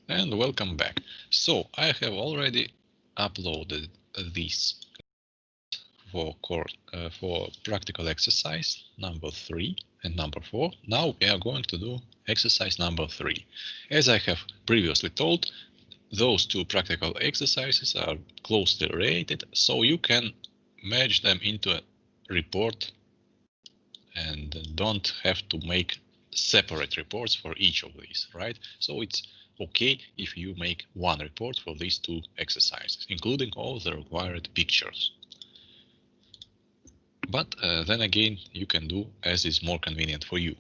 And welcome back. So I have already uploaded this for practical exercise number 3 and number 4. Now we are going to do exercise number 3. As I have previously told, those two practical exercises are closely related, so you can merge them into a report and don't have to make separate reports for each of these, right? So it's okay if you make one report for these two exercises, including all the required pictures. But then again, you can do as is more convenient for you.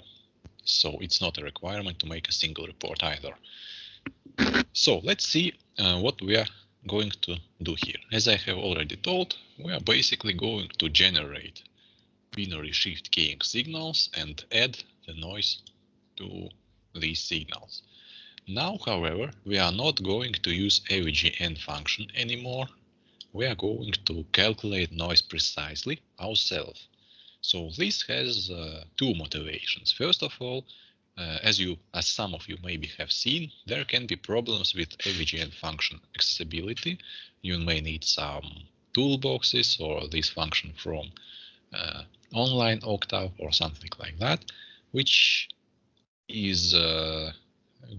So it's not a requirement to make a single report either. So let's see what we are going to do here. As I have already told, we are basically going to generate binary shift keying signals and add the noise to these signals. Now, however, we are not going to use AVGN function anymore. We are going to calculate noise precisely ourselves. So this has two motivations. First of all, as some of you maybe have seen, there can be problems with AVGN function accessibility. You may need some toolboxes or this function from online Octave or something like that, which is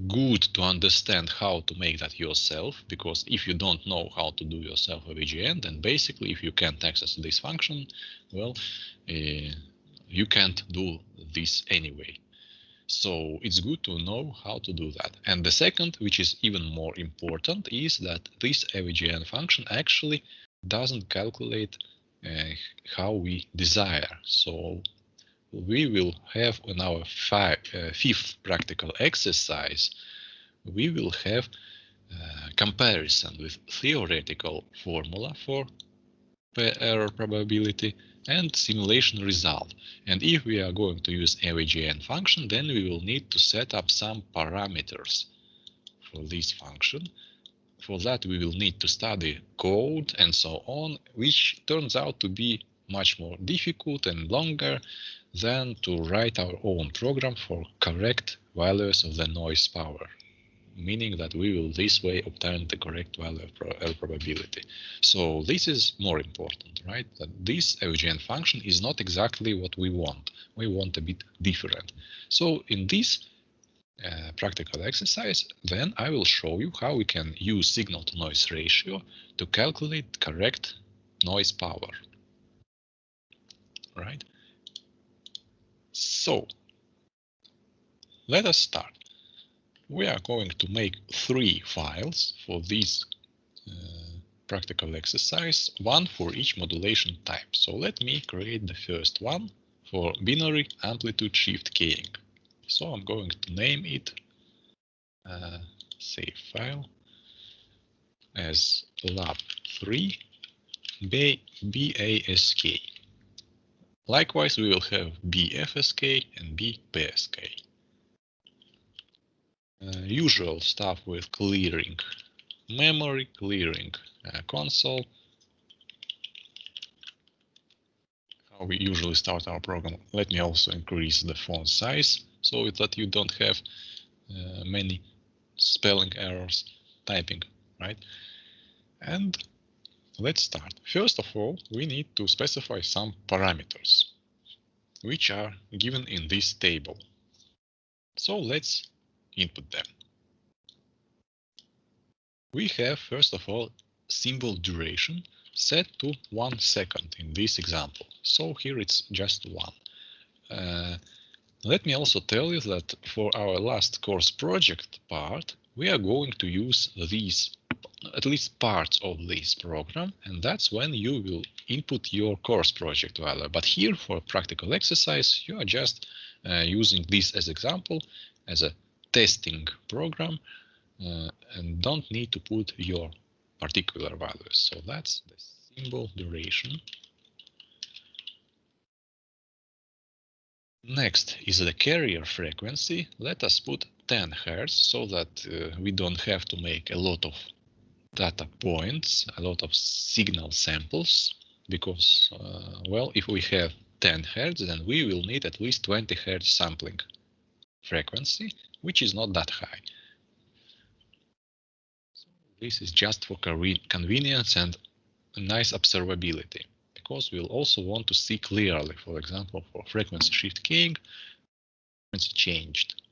good to understand how to make that yourself, because if you don't know how to do yourself a VGN, then basically if you can't access this function, well, you can't do this anyway. So it's good to know how to do that. And the second, which is even more important, is that this AVGN function actually doesn't calculate how we desire. So we will have on our fifth practical exercise, we will have comparison with theoretical formula for error probability and simulation result. And if we are going to use AVGN function, then we will need to set up some parameters for this function. For that, we will need to study code and so on, which turns out to be much more difficult and longer than to write our own program for correct values of the noise power, meaning that we will this way obtain the correct value of probability. So this is more important, right? That this AVGN function is not exactly what we want. We want a bit different. So in this practical exercise, then I will show you how we can use signal to noise ratio to calculate correct noise power, right? So let us start. We are going to make 3 files for this practical exercise, one for each modulation type. So let me create the first one for binary amplitude shift keying. So I'm going to name it save file as lab3 BASK. Likewise, we will have BFSK and BPSK. Usual stuff with clearing memory, clearing console. How we usually start our program. Let me also increase the font size so that you don't have many spelling errors typing, right? And let's start. First of all, we need to specify some parameters, which are given in this table. So let's input them. We have, first of all, symbol duration set to 1 second in this example. So here it's just 1. Let me also tell you that for our last course project part, we are going to use these, at least parts of this program, and that's when you will input your course project value. But here for a practical exercise, you are just using this as example, as a testing program, and don't need to put your particular values. So that's the symbol duration. Next is the carrier frequency. Let us put 10 Hz so that we don't have to make a lot of data points, a lot of signal samples, because, well, if we have 10 Hz, then we will need at least 20 Hz sampling frequency, which is not that high. This is just for convenience and nice observability, because we'll also want to see clearly, for example, for frequency shift keying, frequency changed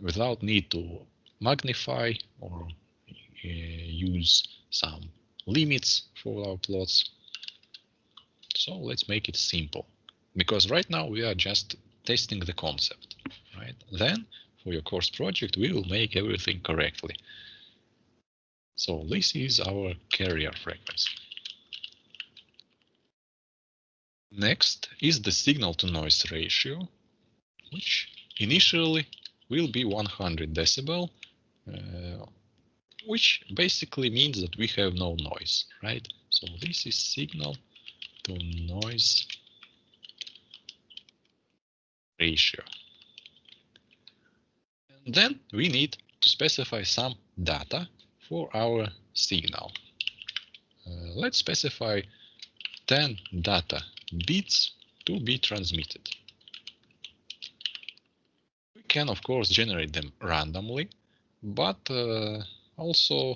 without need to magnify or use some limits for our plots. So let's make it simple, because right now we are just testing the concept, right? Then for your course project, we will make everything correctly. So this is our carrier frequency. Next is the signal to noise ratio, which initially will be 100 decibel, which basically means that we have no noise, right? So this is signal to noise ratio. And then we need to specify some data for our signal. Let's specify 10 data bits to be transmitted. We can, of course, generate them randomly, but also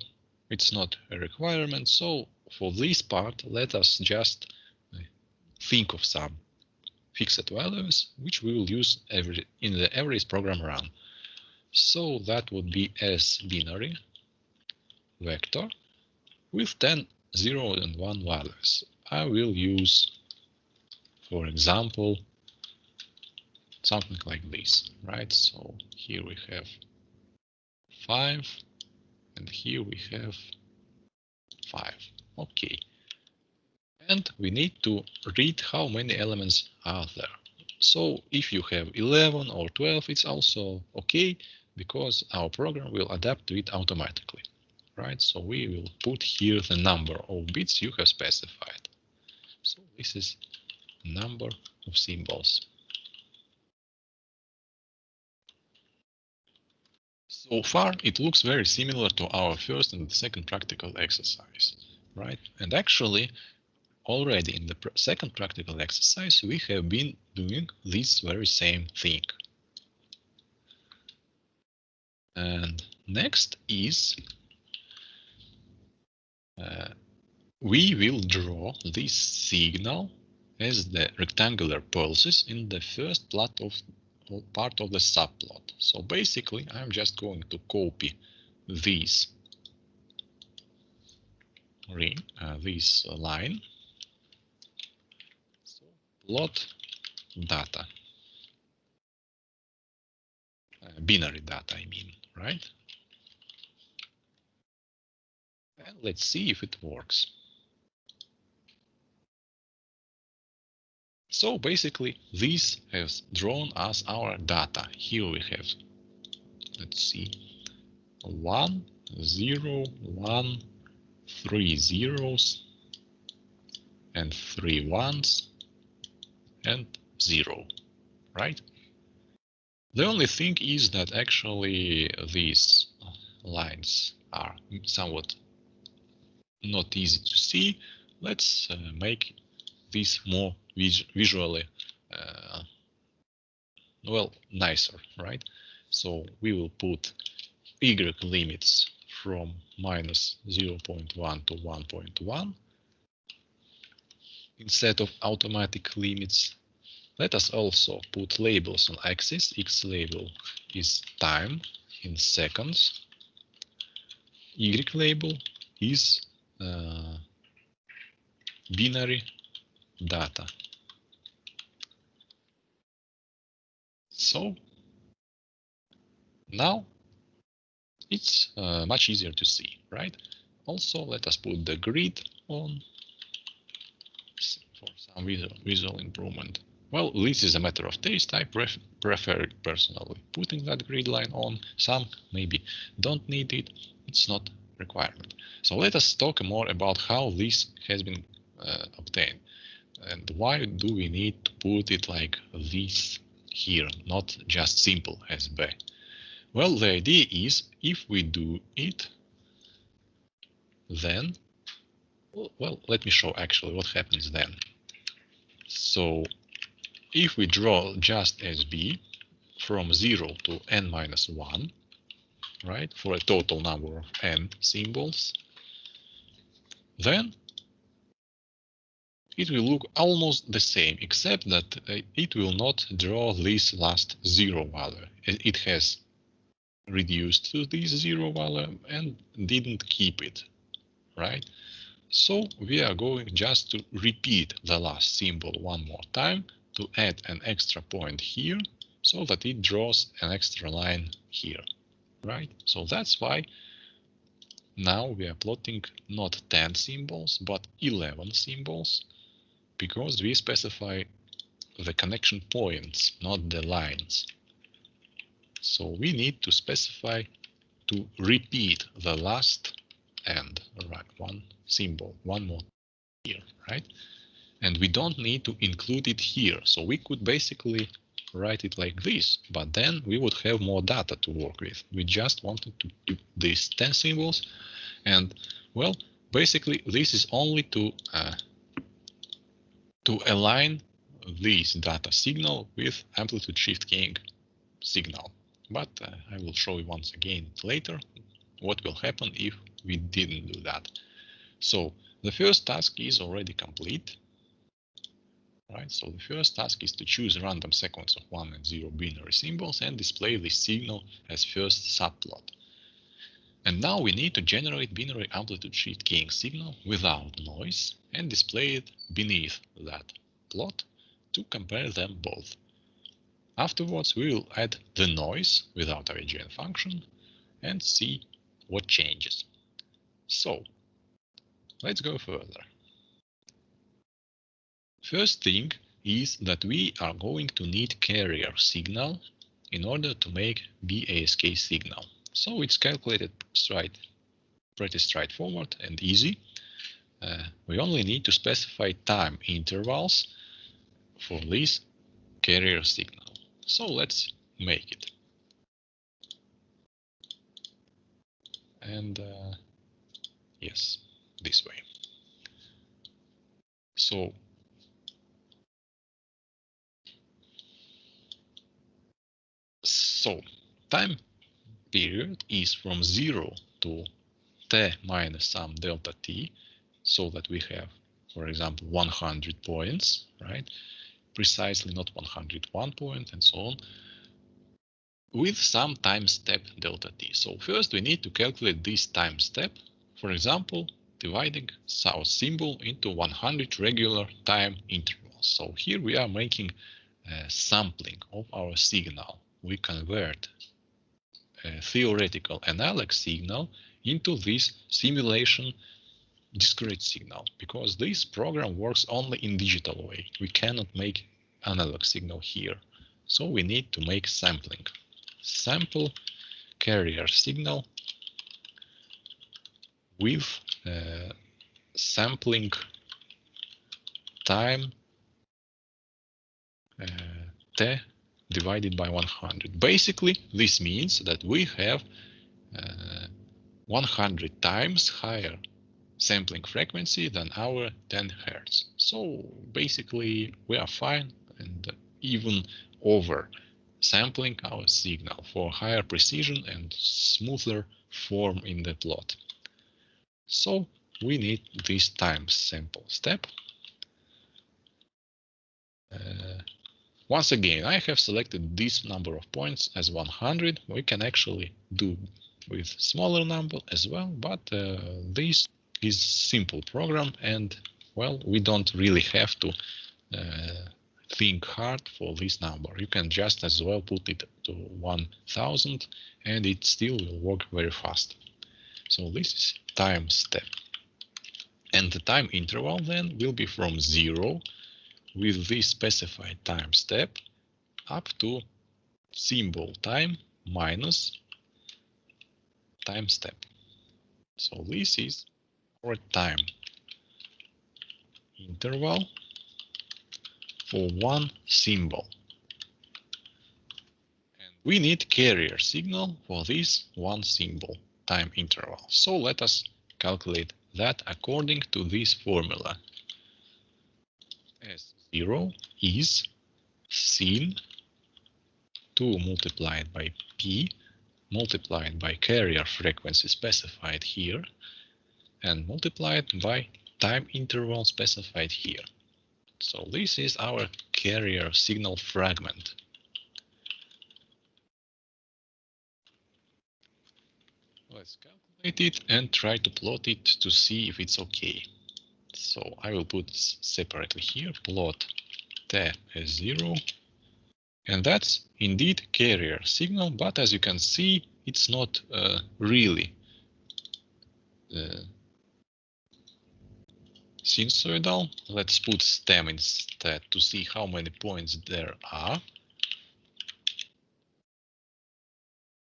it's not a requirement. So for this part, let us just think of some fixed values which we will use in the average program run. So that would be as binary vector with 10 0 and 1 values. I will use, for example, something like this, right? So here we have 5 and here we have 5. Okay. And we need to read how many elements are there. So if you have 11 or 12, it's also okay, because our program will adapt to it automatically, right? So we will put here the number of bits you have specified. So this is number of symbols. So far, it looks very similar to our first and second practical exercise, right? And actually, already in the second practical exercise, we have been doing this very same thing. And next is we will draw this signal as the rectangular pulses in the first part of the subplot. So basically, I'm just going to copy this line. So plot data, binary data, I mean, right? And let's see if it works. So basically, this has drawn us our data. Here we have, let's see, 1, 0, 1, 3 zeros, and 3 ones, and 0, right? The only thing is that actually these lines are somewhat not easy to see. Let's make this more visually well, nicer, right? So we will put y limits from minus 0.1 to 1.1 instead of automatic limits. Let us also put labels on axis. X label is time in seconds. Y label is binary data. So now it's much easier to see, right? Also, let us put the grid on for some visual improvement. Well, this is a matter of taste. I prefer personally putting that grid line on. Some maybe don't need it. It's not a requirement. So let us talk more about how this has been obtained and why do we need to put it like this here, not just simple as B. Well, the idea is if we do it, then, well, let me show actually what happens then. So if we draw just as B from 0 to n minus 1, right, for a total number of n symbols, then it will look almost the same, except that it will not draw this last zero value. It has reduced to this zero value and didn't keep it, right? So we are going just to repeat the last symbol one more time to add an extra point here so that it draws an extra line here, right? So that's why now we are plotting not 10 symbols, but 11 symbols, because we specify the connection points, not the lines. So we need to specify to repeat the last and right one symbol one more here, right? And we don't need to include it here. So we could basically write it like this, but then we would have more data to work with. We just wanted to do these 10 symbols. And well, basically this is only to align this data signal with amplitude shift keying signal. But I will show you once again later what will happen if we didn't do that. So the first task is already complete. Right, so the first task is to choose a random sequence of 1 and 0 binary symbols and display this signal as first subplot. And now we need to generate binary amplitude shift keying signal without noise and display it beneath that plot to compare them both. Afterwards, we will add the noise without AVGN function and see what changes. So let's go further. First thing is that we are going to need carrier signal in order to make BASK signal. So it's calculated pretty straightforward and easy. We only need to specify time intervals for this carrier signal. So let's make it. And yes, this way. So time period is from 0 to t minus some delta t, so that we have, for example, 100 points, right? Precisely not 101 points and so on, with some time step delta t. So first we need to calculate this time step, for example, dividing our symbol into 100 regular time intervals. So here we are making a sampling of our signal. We convert a theoretical analog signal into this simulation discrete signal, because this program works only in digital way. We cannot make analog signal here. So we need to make sampling. Sample carrier signal with sampling time t divided by 100. Basically, this means that we have 100 times higher sampling frequency than our 10 Hertz. So basically, we are fine and even over sampling our signal for higher precision and smoother form in the plot. So we need this time sample step. Once again, I have selected this number of points as 100. We can actually do with smaller number as well, but this is simple program, and well, we don't really have to think hard for this number. You can just as well put it to 1000 and it still will work very fast. So this is time step. And the time interval then will be from 0 with this specified time step up to symbol time minus time step. So this is our time interval for one symbol. And we need carrier signal for this one symbol time interval. So let us calculate that according to this formula. S0 is sin 2 multiplied by p multiplied by carrier frequency specified here and multiplied by time interval specified here. So this is our carrier signal fragment. Let's calculate it and try to plot it to see if it's okay. So I will put separately here, plot t as 0. And that's indeed carrier signal, but as you can see, it's not really sinusoidal. Let's put stem instead to see how many points there are.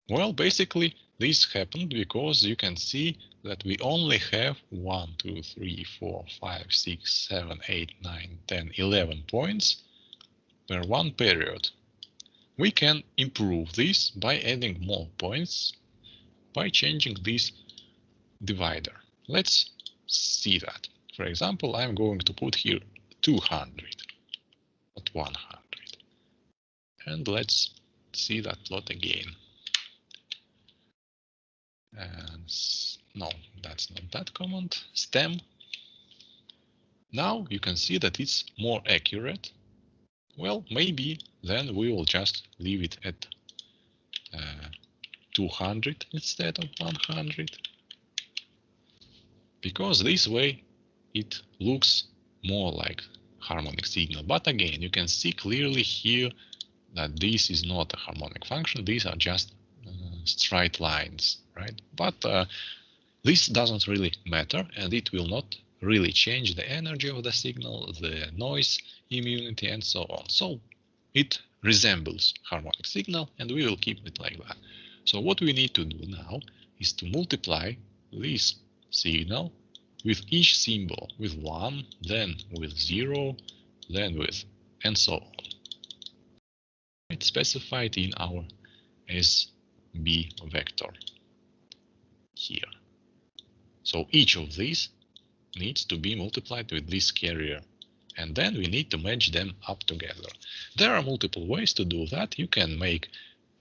Well, basically, this happened because you can see that we only have 1, 2, 3, 4, 5, 6, 7, 8, 9, 10, 11 points per one period. We can improve this by adding more points by changing this divider. Let's see that. For example, I'm going to put here 200, not 100. And let's see that plot again. And no, that's not that command. Stem. Now you can see that it's more accurate. Well, maybe then we will just leave it at 200 instead of 100. Because this way it looks more like harmonic signal. But again, you can see clearly here that this is not a harmonic function. These are just straight lines, right? But this doesn't really matter, and it will not really change the energy of the signal, the noise immunity, and so on. So it resembles harmonic signal, and we will keep it like that. So what we need to do now is to multiply this signal with each symbol, with 1, then with 0, then with, and so on. It's specified in our SB vector here. So each of these needs to be multiplied with this carrier, and then we need to match them up together. There are multiple ways to do that. You can make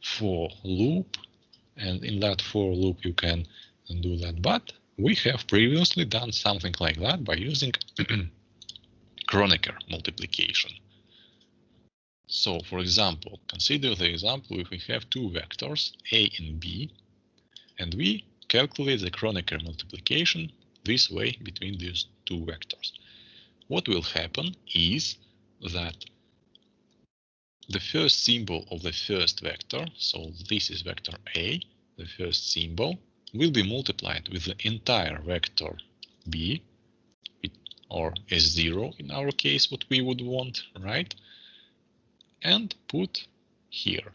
for loop, and in that for loop you can do that, but we have previously done something like that by using Kronecker multiplication. So for example, consider the example if we have two vectors A and B, and we calculate the Kronecker multiplication this way between these two vectors. What will happen is that the first symbol of the first vector, so this is vector A, the first symbol, will be multiplied with the entire vector B, or S0 in our case, what we would want, right? And put here.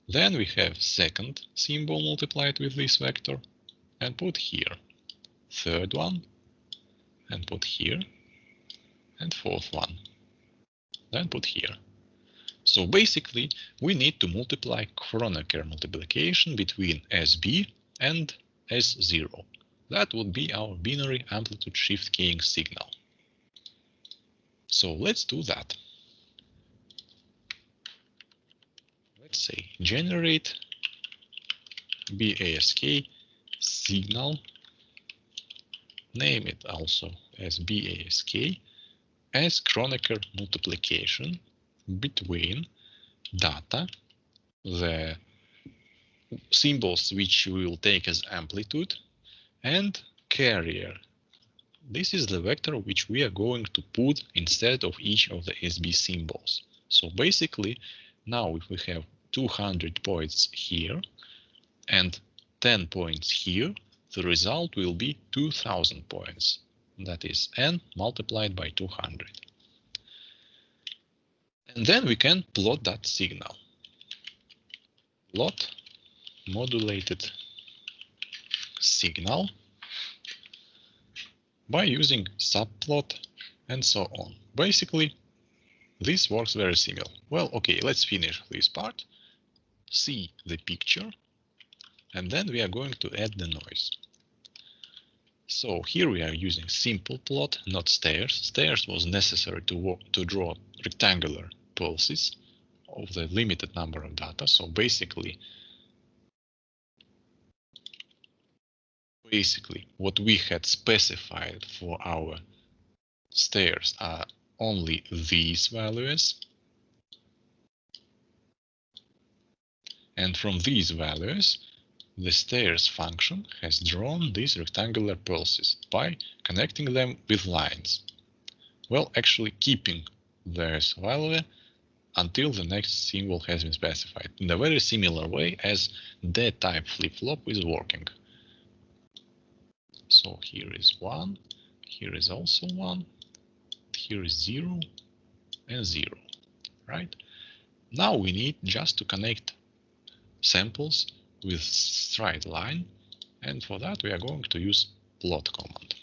Then we have second symbol multiplied with this vector and put here. Third one and put here. And fourth one. Then put here. So basically, we need to multiply Kronecker multiplication between SB and S0. That would be our binary amplitude shift keying signal. So let's do that. Let's say generate BASK signal, name it also as BASK, as Kronecker multiplication between data, the symbols which we will take as amplitude, and carrier. This is the vector which we are going to put instead of each of the SB symbols. So basically, now if we have 200 points here and 10 points here, the result will be 2000 points. That is n multiplied by 200. And then we can plot that signal. Plot modulated signal by using subplot and so on. Basically, this works very similar. Well, okay, let's finish this part, see the picture, and then we are going to add the noise. So here we are using simple plot, not stairs. Stairs was necessary to draw rectangular pulses of the limited number of data. So basically, basically what we had specified for our stairs are only these values. And from these values, the stairs function has drawn these rectangular pulses by connecting them with lines. Well, actually keeping this value until the next symbol has been specified, in a very similar way as the type flip-flop is working. So here is 1, here is also 1, here is 0 and 0, right? Now we need just to connect samples with straight line, and for that we are going to use plot command.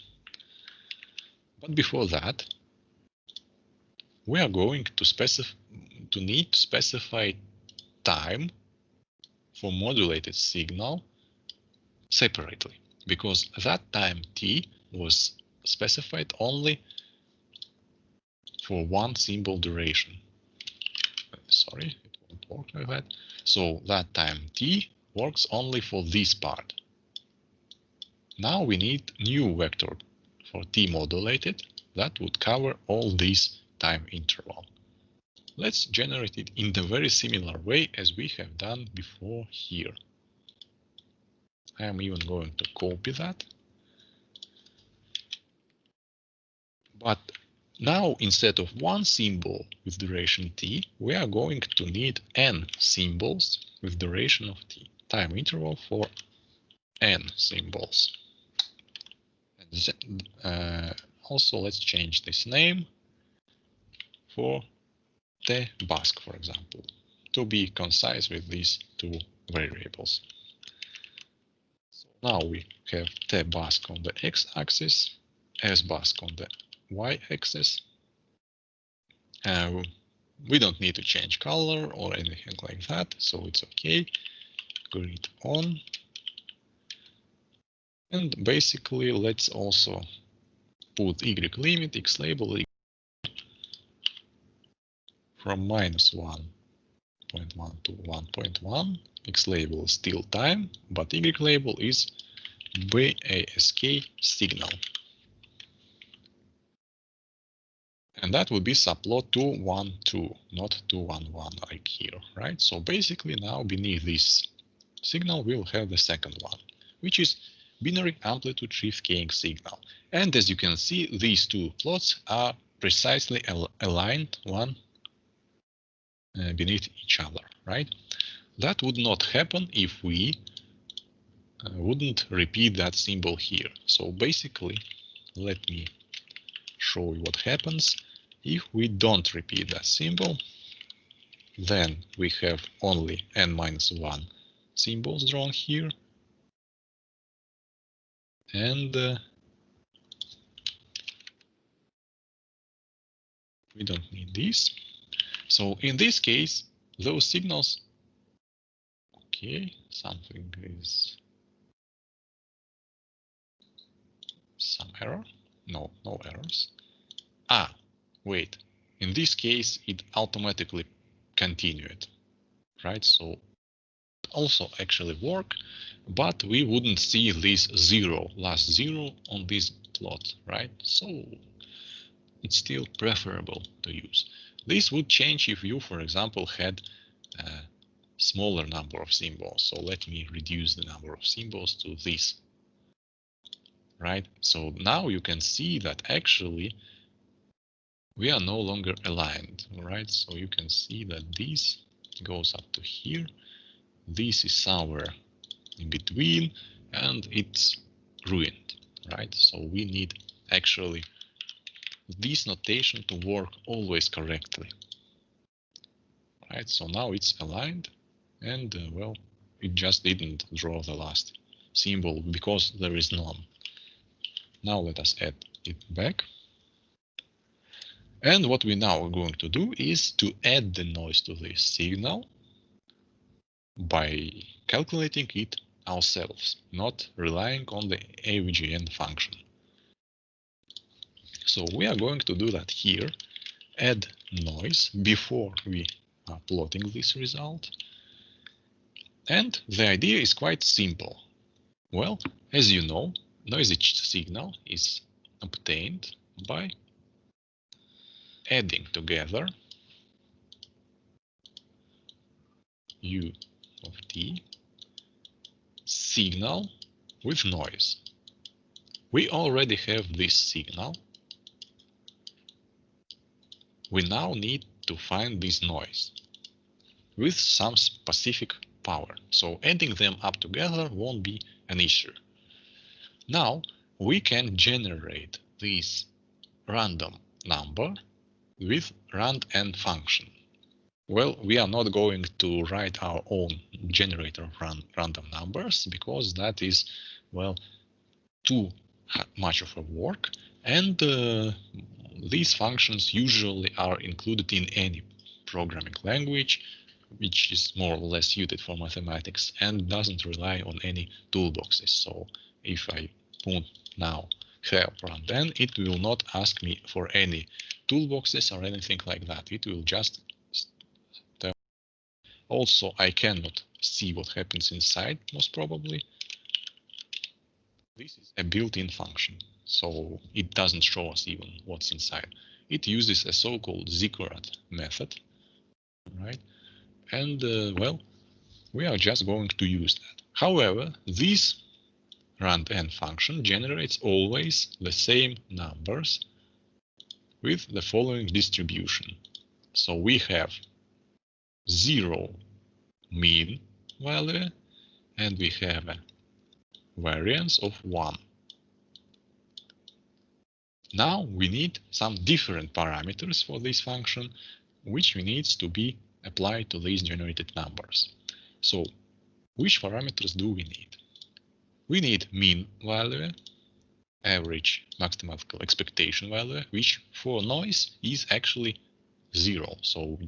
But before that, we are going to need to specify time for modulated signal separately, because that time t was specified only for one symbol duration. Sorry, it won't work like that. So that time t works only for this part. Now we need new vector for t modulated that would cover all this time interval. Let's generate it in the very similar way as we have done before here. I am even going to copy that. But now instead of one symbol with duration t, we are going to need n symbols with duration of t, time interval for n symbols. And also let's change this name for the Basque, for example, to be concise with these two variables. So now we have the Basque on the x-axis, as Basque on the y-axis. We don't need to change color or anything like that, so it's okay. Grid on. And basically, let's also put y limit, x label from -1.1 to 1.1. X label is still time, but y label is BASK signal. And that would be subplot 212, not 211 like here, right? So basically now beneath this signal we'll have the second one, which is binary amplitude shift keying signal. And as you can see, these two plots are precisely aligned one beneath each other, right? That would not happen if we wouldn't repeat that symbol here. So basically, let me show you what happens if we don't repeat that symbol. Then we have only n-1 symbols drawn here, and we don't need this. So in this case, those signals, okay, something is some error. No errors. Ah, wait. In this case, it automatically continued, right? So also actually work, but we wouldn't see this last zero on this plot, right? So it's still preferable to use. This would change if you, for example, had a smaller number of symbols. So let me reduce the number of symbols to this, right? So now you can see that actually we are no longer aligned, right? So you can see that this goes up to here. This is somewhere in between, and it's ruined, right? So we need actually this notation to work always correctly, right? So now it's aligned, and well, it just didn't draw the last symbol because there is none. Now let us add it back. And what we now are going to do is to add the noise to this signal by calculating it ourselves, not relying on the AVGN function. So we are going to do that here, add noise before we are plotting this result. And the idea is quite simple. Well, As you know, noisy signal is obtained by adding together U of t signal with noise. We already have this signal. We now need to find this noise with some specific power. So adding them up together won't be an issue. Now we can generate this random number with rand_n function. Well, we are not going to write our own generator of random numbers because that is, well, too much of a work, and these functions usually are included in any programming language which is more or less suited for mathematics and doesn't rely on any toolboxes. So if I put now help rand_n, it will not ask me for any toolboxes or anything like that. It will just tell. Also, I cannot see what happens inside, most probably. This is a built-in function, so it doesn't show us even what's inside. It uses a so-called ziggurat method, right? And well, we are just going to use that. However, this rand_n function generates always the same numbers with the following distribution. So we have 0 mean value, and we have a variance of 1. Now we need some different parameters for this function, which needs to be applied to these generated numbers. So which parameters do we need? We need mean value, average mathematical expectation value, which for noise is actually 0. So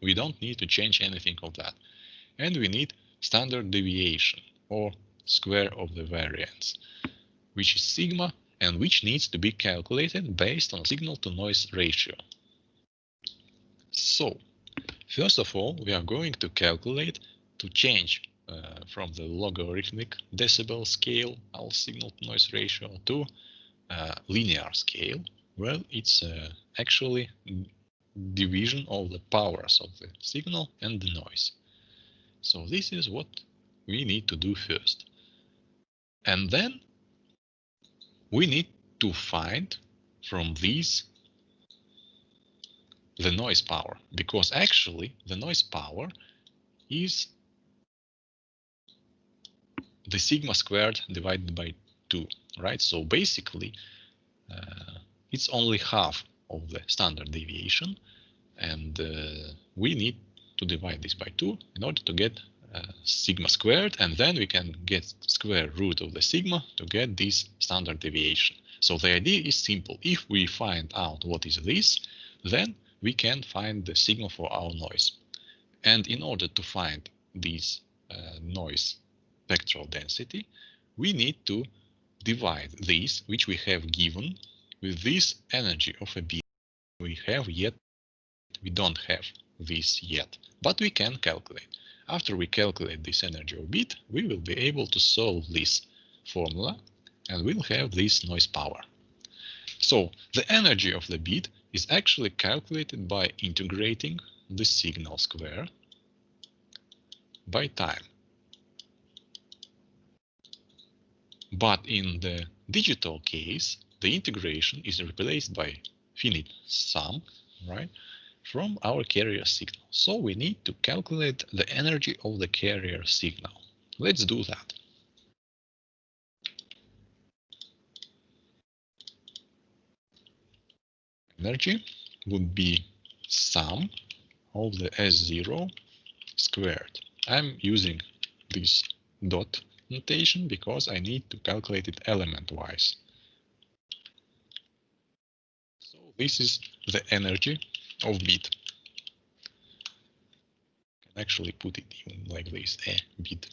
we don't need to change anything of that. And we need standard deviation, or square of the variance, which is sigma, and which needs to be calculated based on signal to noise ratio. So first of all, we are going to calculate to change from the logarithmic decibel scale, our signal to noise ratio, to linear scale, where it's actually division of the powers of the signal and the noise. So this is what we need to do first. And then we need to find from these the noise power, because actually the noise power is the sigma squared divided by 2, right? So basically it's only half of the standard deviation, and we need to divide this by 2 in order to get sigma squared, and then we can get square root of the sigma to get this standard deviation. So the idea is simple. If we find out what is this, then we can find the signal for our noise. And in order to find this noise spectral density, we need to divide this, which we have given, with this energy of a beat we have yet. We don't have this yet, but we can calculate. After we calculate this energy of beat, we will be able to solve this formula, and we'll have this noise power. So the energy of the beat is actually calculated by integrating the signal square by time. But in the digital case, the integration is replaced by finite sum, right, from our carrier signal. So we need to calculate the energy of the carrier signal. Let's do that. Energy would be sum of the S0 squared. I'm using this dot notation because I need to calculate it element-wise. So this is the energy of beat. I can actually put it even like this, a beat.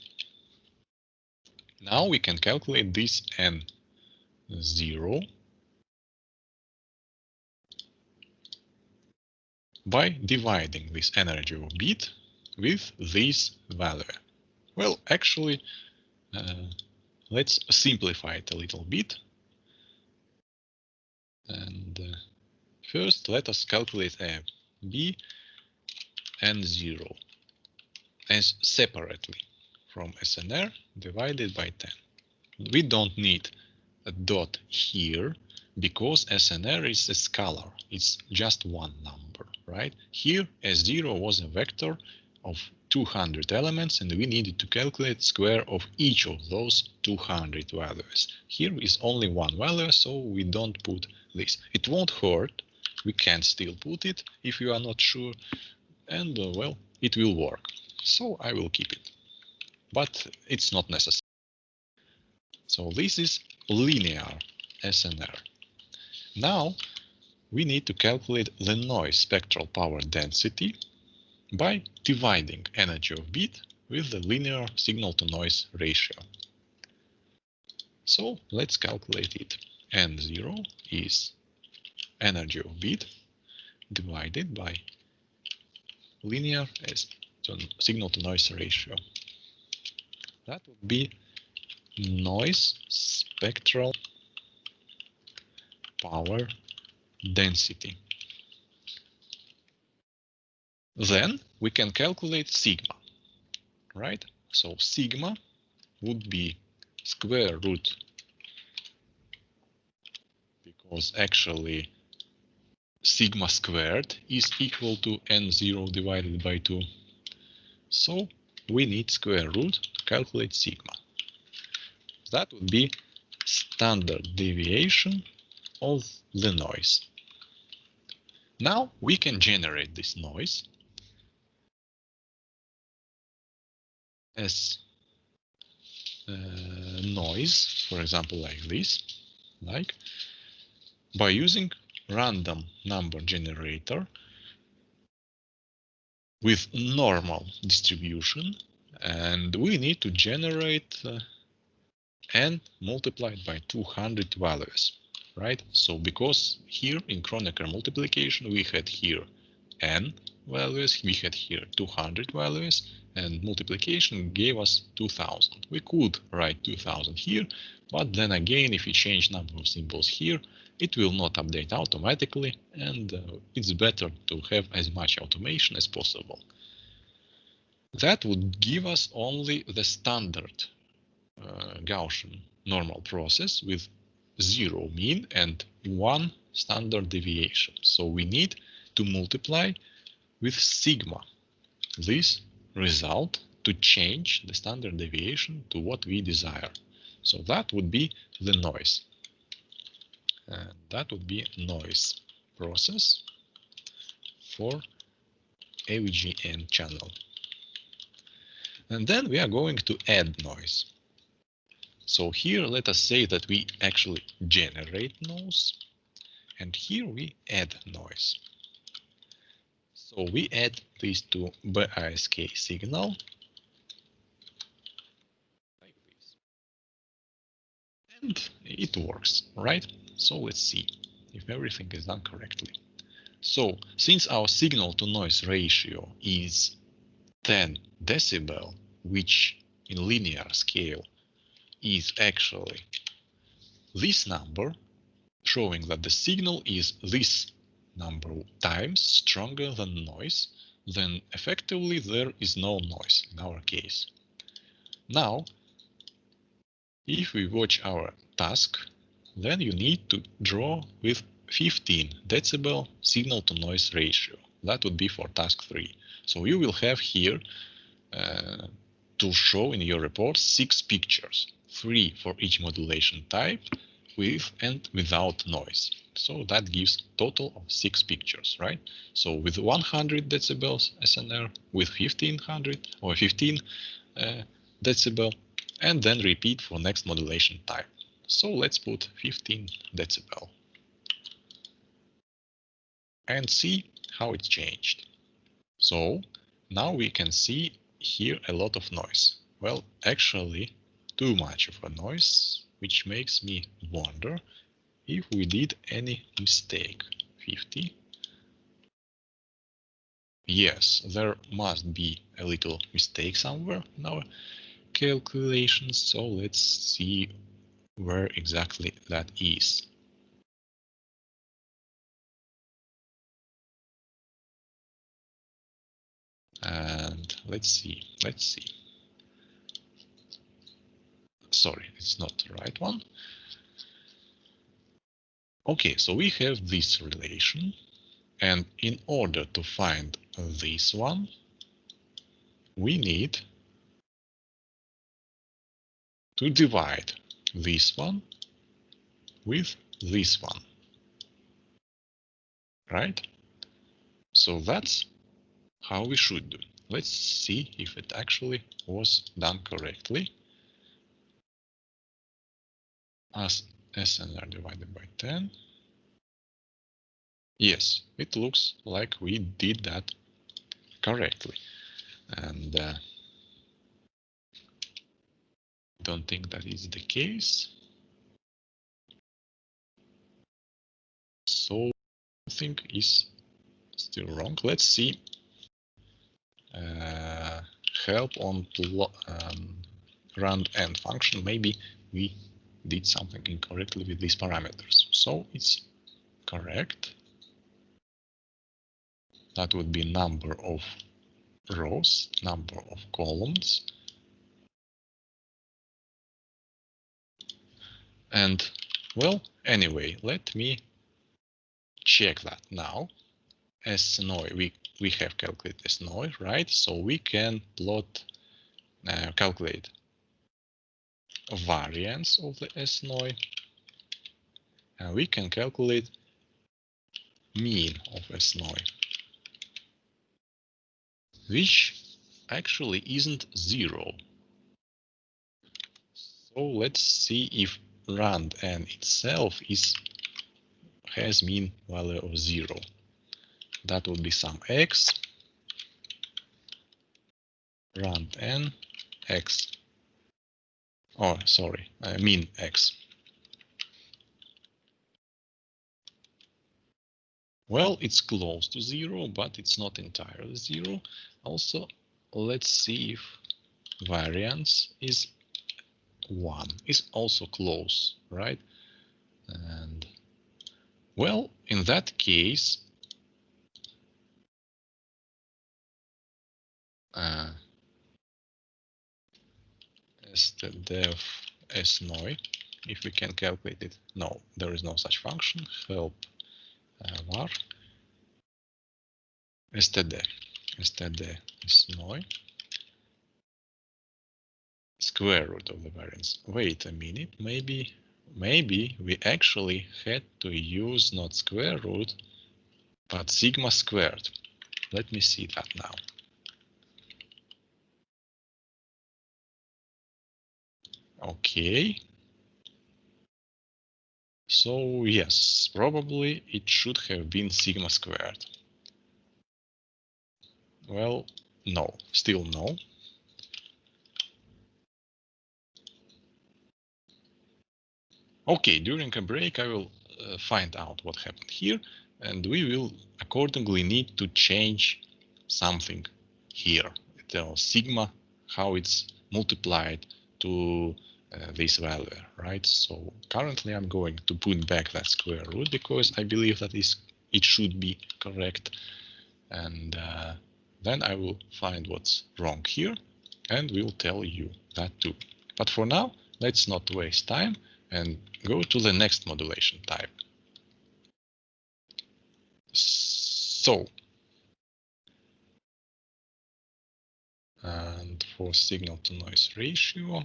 Now we can calculate this N0 by dividing this energy of beat with this value. Well, actually, let's simplify it a little bit. And first, let us calculate a b and 0 as separately from SNR divided by 10. We don't need a dot here because SNR is a scalar. It's just one number, right? Here, S0 was a vector of 200 elements, and we needed to calculate square of each of those 200 values. Here is only one value, so we don't put this. It won't hurt. We can still put it if you are not sure, and well, it will work. So I will keep it, but it's not necessary. So this is linear SNR. Now we need to calculate the noise spectral power density by dividing energy of bit with the linear signal to noise ratio. So let's calculate it. N0 is energy of bit divided by linear signal to noise ratio. That would be noise spectral power density. Then we can calculate sigma, right? So sigma would be square root, because actually sigma squared is equal to N0 divided by 2. So we need square root to calculate sigma. That would be standard deviation of the noise. Now we can generate this noise as noise, for example, like this, by using random number generator with normal distribution, and we need to generate n multiplied by 200 values, right? So because here in Kronecker multiplication we had here n values, we had here 200 values, and multiplication gave us 2000. We could write 2000 here, but then again, if you change number of symbols here, it will not update automatically, and it's better to have as much automation as possible. That would give us only the standard Gaussian normal process with 0 mean and 1 standard deviation. So we need to multiply with sigma this result to change the standard deviation to what we desire. So that would be the noise. That would be noise process for AVGN channel. And then we are going to add noise. So here let us say that we actually generate noise, and here we add noise. So we add these to BISK signal like this. And it works, right? So let's see if everything is done correctly. So since our signal to noise ratio is 10 decibel, which in linear scale is actually this number, showing that the signal is this number times stronger than noise, then effectively there is no noise in our case. Now, if we watch our task, then you need to draw with 15 decibel signal to noise ratio. That would be for task 3. So you will have here to show in your report 6 pictures, 3 for each modulation type, with and without noise. So that gives total of 6 pictures, right? So with 100 decibels SNR, with 1500 or 15 decibel, and then repeat for next modulation type. So let's put 15 decibel and see how it changed. So now we can see here a lot of noise. Well, actually too much of a noise, which makes me wonder if we did any mistake. 50. Yes, there must be a little mistake somewhere in our calculations. So let's see where exactly that is. And let's see. Sorry, it's not the right one. Okay, so we have this relation, and in order to find this one, we need to divide this one with this one, right? So that's how we should do. Let's see if it actually was done correctly. As SNR divided by 10. Yes, it looks like we did that correctly. And don't think that is the case. So something is still wrong. Let's see. Help on rand n function. Maybe we did something incorrectly with these parameters. So it's correct. That would be number of rows, number of columns. And well, anyway, let me check that now. S0, we have calculated S0, right? So we can plot, calculate variance of the S0, and we can calculate mean of S0, which actually isn't 0. So let's see if rand n itself has mean value of 0. That would be some x rand n x. Oh, sorry, mean x. Well, it's close to 0, but it's not entirely 0. Also, let's see if variance is 1. Is also close, right? And well, in that case, as the def s0, if we can calculate it, no, there is no such function. Help var std s0 square root of the variance. Wait a minute, maybe we actually had to use not square root, but sigma squared. Let me see that now. Okay. So yes, probably it should have been sigma squared. Well, no, still no. Okay, during a break I will find out what happened here, and we will accordingly need to change something here. The sigma, how it's multiplied to this value, right? So currently I'm going to put back that square root because I believe that it should be correct, and then I will find what's wrong here and we'll tell you that too. But for now, let's not waste time and go to the next modulation type. So, and for signal to noise ratio,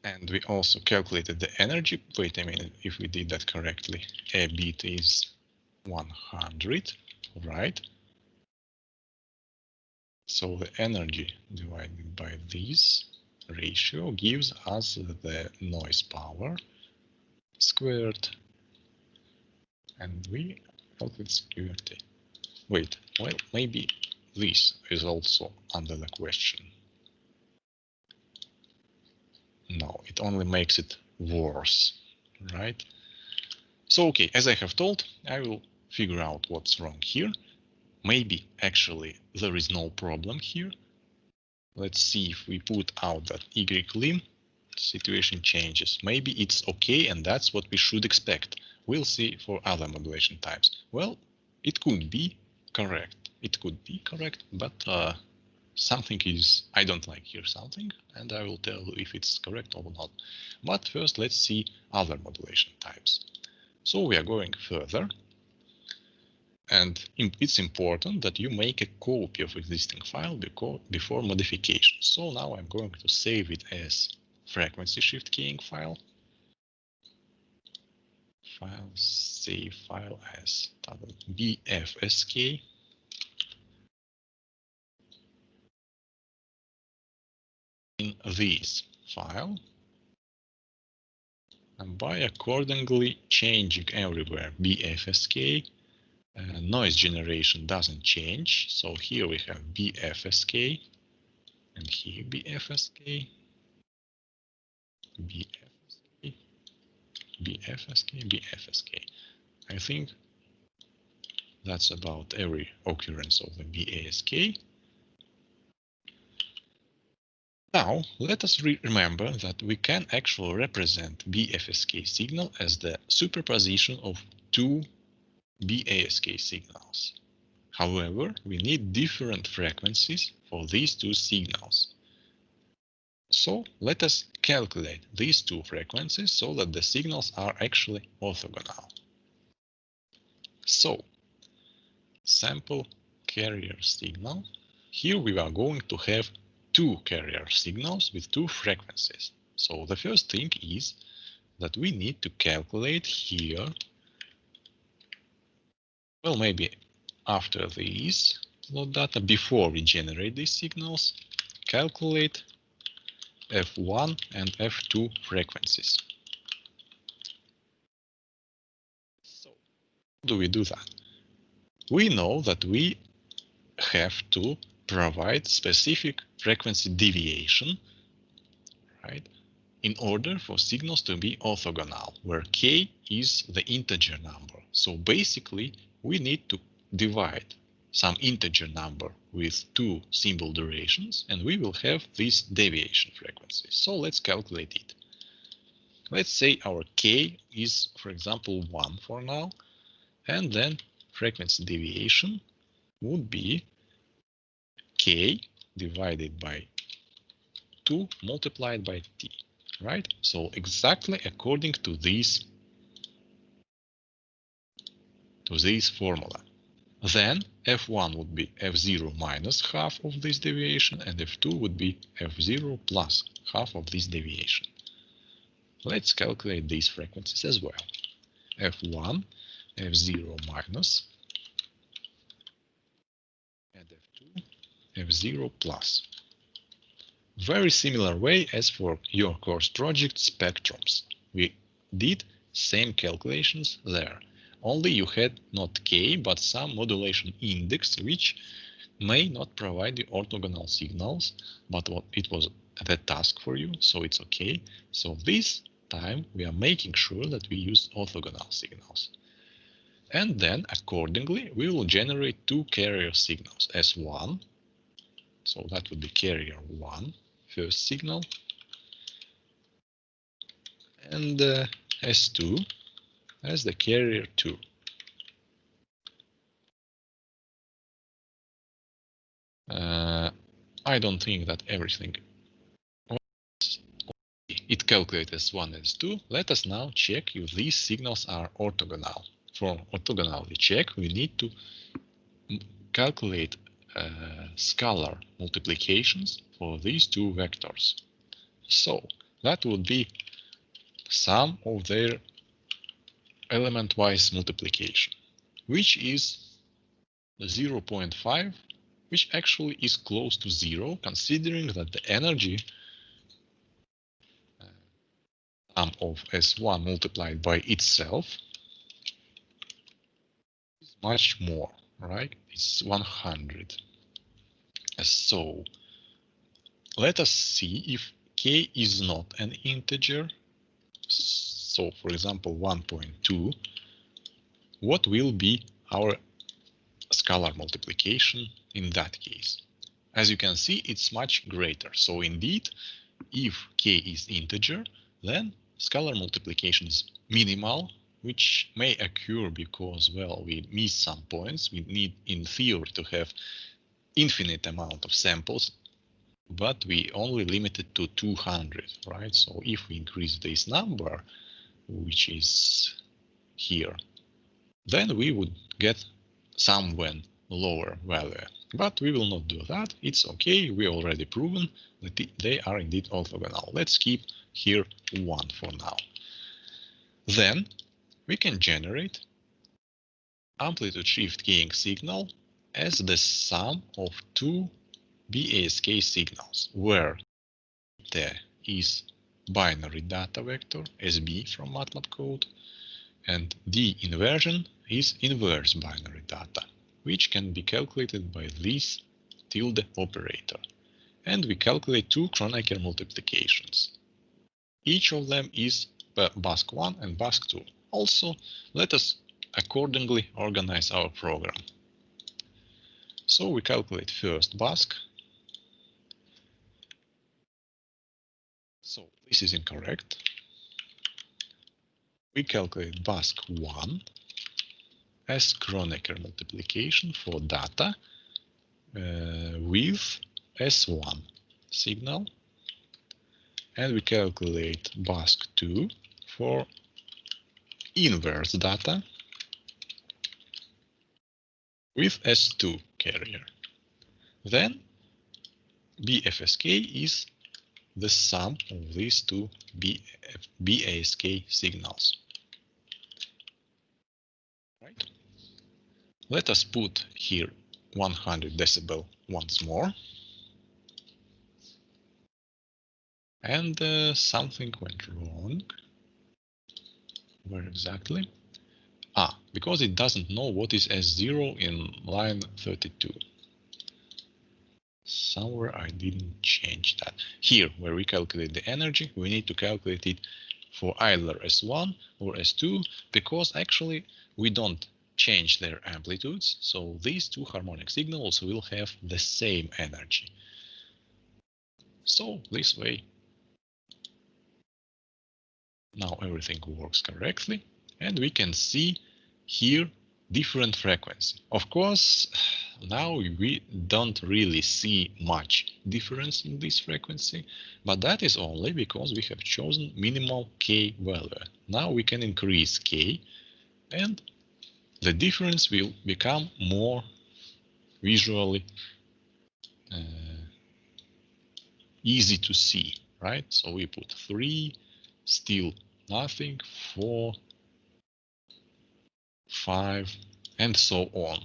and we also calculated the energy. Wait a minute, if we did that correctly, a bit is 100, right? So the energy divided by this ratio gives us the noise power squared, and we calculate squared. Wait, well, maybe this is also under the question. No, it only makes it worse, right? So, okay, as I have told, I will figure out what's wrong here. maybe actually there is no problem here. Let's see if we put out that y-lim, situation changes. Maybe it's okay, and that's what we should expect. We'll see for other modulation types. Well, it could be correct. It could be correct, but something is, I don't like here something, and I will tell you if it's correct or not. But first, let's see other modulation types. So we are going further. And it's important that you make a copy of existing file before modification. So now I'm going to save it as frequency shift keying file. Save file as BFSK. In this file, and by accordingly changing everywhere BFSK, noise generation doesn't change. So here we have BFSK, and here BFSK, BFSK, BFSK, BFSK. I think that's about every occurrence of the BASK. Now, let us remember that we can actually represent BFSK signal as the superposition of two BASK signals. However, we need different frequencies for these two signals. So let us calculate these two frequencies so that the signals are actually orthogonal. So, sample carrier signal. Here we are going to have two carrier signals with two frequencies. So the first thing is that we need to calculate here, well, maybe after these load data, before we generate these signals, calculate F1 and F2 frequencies. So how do we do that? We know that we have to provide specific frequency deviation, right, in order for signals to be orthogonal, where k is the integer number. So basically, we need to divide some integer number with two symbol durations, and we will have this deviation frequency. So let's calculate it. Let's say our k is, for example, 1 for now, and then frequency deviation would be k divided by 2 multiplied by t, right? So exactly according to this formula. Then F1 would be F0 minus half of this deviation, and F2 would be F0 plus half of this deviation. Let's calculate these frequencies as well. F1, F0 minus, and F2, F0 plus. Very similar way as for your course project spectrums. We did same calculations there. Only you had not k, but some modulation index, which may not provide the orthogonal signals, but it was the task for you, so it's okay. So this time we are making sure that we use orthogonal signals. And then accordingly, we will generate two carrier signals, S1, so that would be carrier 1, first signal, and S2 as the carrier 2. I don't think that everything it calculates S1 and S2. Let us now check if these signals are orthogonal. For orthogonality check, we need to calculate scalar multiplications for these two vectors. So that would be sum of their element-wise multiplication, which is 0.5, which actually is close to 0, considering that the energy sum of S1 multiplied by itself is much more, right? It's 100. So let us see if k is not an integer. So for example, 1.2, what will be our scalar multiplication in that case. As you can see, it's much greater. So indeed, if k is integer, then scalar multiplication is minimal, which may occur because, well, we miss some points. We need, in theory, to have infinite amount of samples, but we only limit it to 200, right? So if we increase this number, which is here, then we would get somewhere lower value. But we will not do that. It's okay. We already proven that they are indeed orthogonal. Let's keep here 1 for now. Then we can generate amplitude shift keying signal as the sum of two BASK signals, where there is binary data vector, SB from MATLAB code, and D inversion is inverse binary data, which can be calculated by this tilde operator. And we calculate two Kronecker multiplications. Each of them is BASK1 and BASK2. Also, let us accordingly organize our program. So we calculate first BASK. So this is incorrect. We calculate BASK1 as Kronecker multiplication for data with S1 signal, and we calculate BASK2 for inverse data with S2 carrier. Then BFSK is the sum of these two BASK signals. Right? Let us put here 100 decibel once more. And something went wrong. Where exactly? Because it doesn't know what is S0 in line 32. Somewhere I didn't change that. Here, where we calculate the energy, we need to calculate it for either S1 or S2, because actually we don't change their amplitudes. So these two harmonic signals will have the same energy. So this way, now everything works correctly, and we can see here different frequency. Of course, now we don't really see much difference in this frequency, but that is only because we have chosen minimal k value. Now we can increase k, and the difference will become more visually easy to see, right? So we put 3, still nothing, 4, 5, and so on.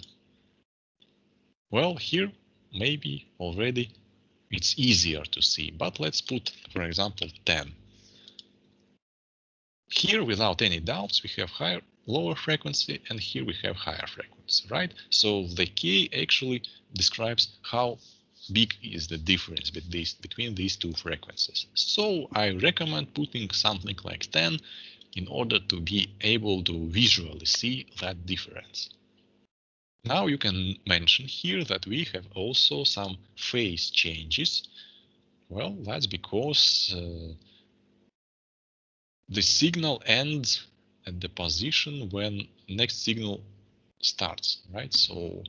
Well, here maybe already it's easier to see, but let's put, for example, 10. Here, without any doubts, we have lower frequency, and here we have higher frequency, right? So the K actually describes how big is the difference between these two frequencies. So I recommend putting something like 10 in order to be able to visually see that difference. Now you can mention here that we have also some phase changes. Well, that's because the signal ends at the position when next signal starts, right? So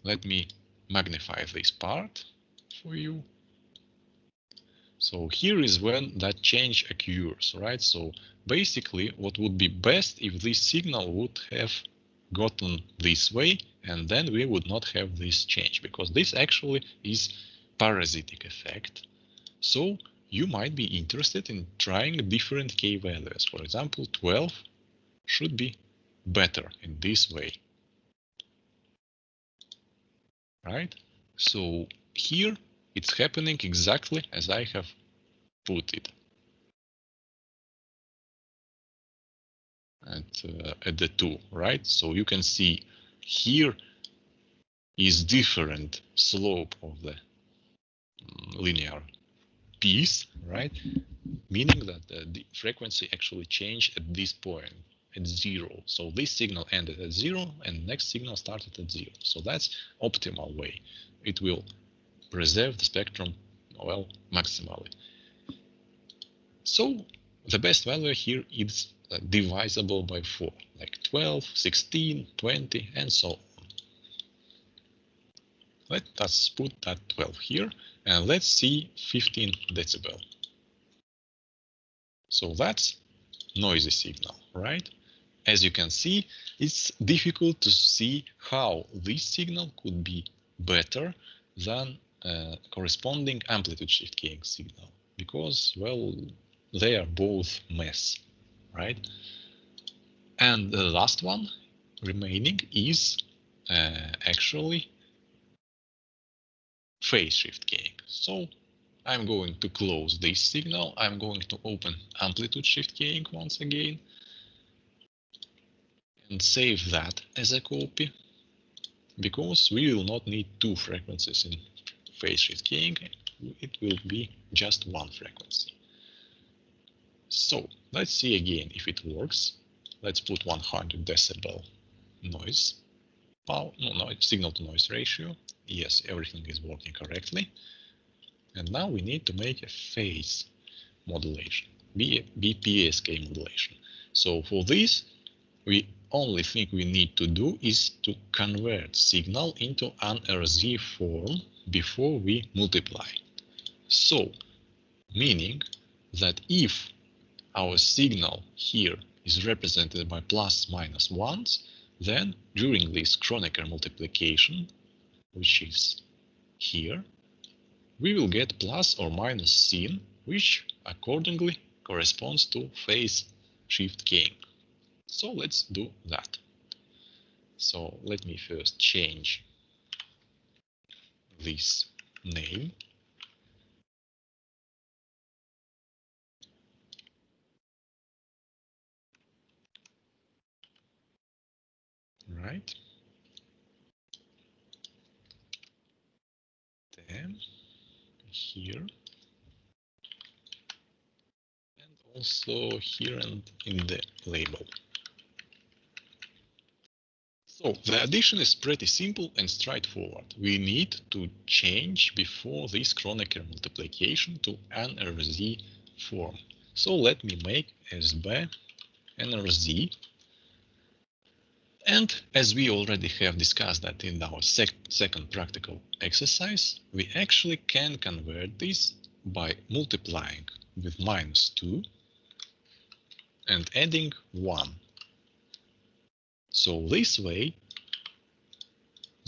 let me magnify this part for you. So here is when that change occurs, right? So basically what would be best if this signal would have gotten this way, and then we would not have this change, because this actually is parasitic effect. So you might be interested in trying different k values. For example, 12 should be better in this way, right? So here it's happening exactly as I have put it at the 2, right? So you can see here is different slope of the linear piece, right? Meaning that the frequency actually changed at this point. at 0. So this signal ended at 0 and the next signal started at 0. So that's optimal way. It will preserve the spectrum, well, maximally. So the best value here is divisible by 4, like 12, 16, 20, and so on. Let us put that 12 here, and let's see 15 decibel. So that's noisy signal, right? As you can see, it's difficult to see how this signal could be better than corresponding amplitude shift keying signal, because, well, they are both mess, right? And the last one remaining is actually phase shift keying. So I'm going to close this signal. I'm going to open amplitude shift keying once again and save that as a copy, because we will not need two frequencies in phase shift keying. It will be just one frequency. So let's see again if it works. Let's put 100 decibel noise. Signal to noise ratio. Yes, everything is working correctly. And now we need to make a phase modulation, BPSK modulation. So for this, the only thing we need to do is to convert signal into an RZ form before we multiply. So, meaning that if our signal here is represented by plus minus ones, then during this Kronecker multiplication, which is here, we will get plus or minus sin, which accordingly corresponds to phase shift keying. So let's do that. So let me first change this name. Right. Then here. And also here and in the label. So the addition is pretty simple and straightforward. We need to change before this Kronecker multiplication to NRZ form. So let me make SB NRZ. And as we already have discussed that in our second practical exercise, we actually can convert this by multiplying with -2 and adding 1. So this way,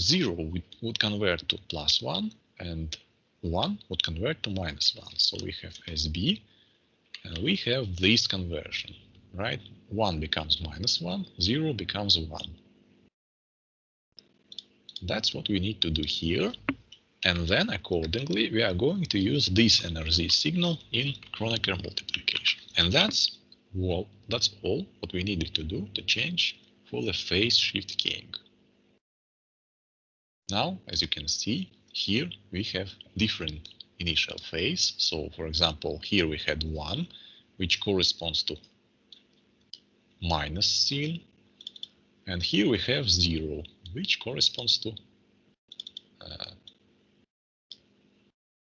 0 would convert to +1 and 1 would convert to -1. So we have SB and we have this conversion, right? 1 becomes -1, 0 becomes 1. That's what we need to do here. And then accordingly, we are going to use this NRZ signal in Kronecker multiplication. And that's all what we needed to do to change for the phase shift keying. Now, as you can see, here we have different initial phase. So for example, here we had 1, which corresponds to minus sin. And here we have 0, which corresponds to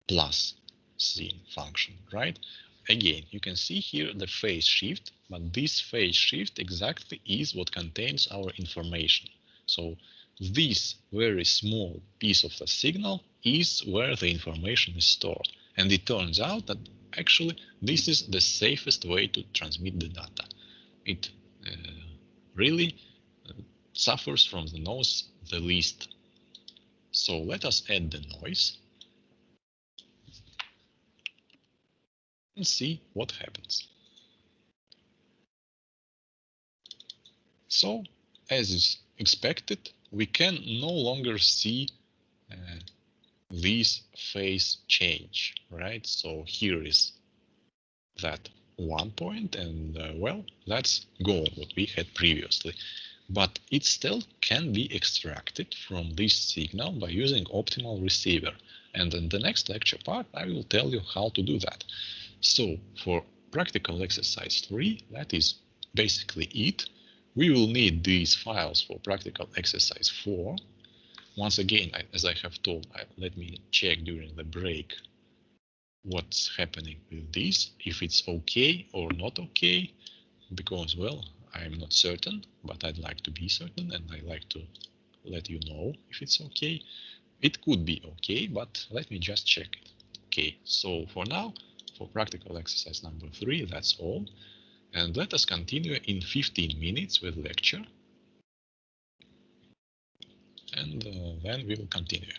plus sin function, right? Again, you can see here the phase shift, but this phase shift exactly is what contains our information. So this very small piece of the signal is where the information is stored. And it turns out that actually this is the safest way to transmit the data. It really suffers from the noise the least. So let us add the noise and see what happens. So, as is expected, we can no longer see this phase change, right? So here is that 1 point, and well, that's gone, what we had previously. But it still can be extracted from this signal by using optimal receiver. And in the next lecture part, I will tell you how to do that. So for practical exercise 3, that is basically it. We will need these files for practical exercise 4. Once again, as I have told, let me check during the break what's happening with this, if it's okay or not okay, because, well, I'm not certain, but I'd like to be certain, and I like to let you know if it's okay. It could be okay, but let me just check it. Okay, so for now, for practical exercise number 3, that's all. And let us continue in 15 minutes with lecture. And then we will continue.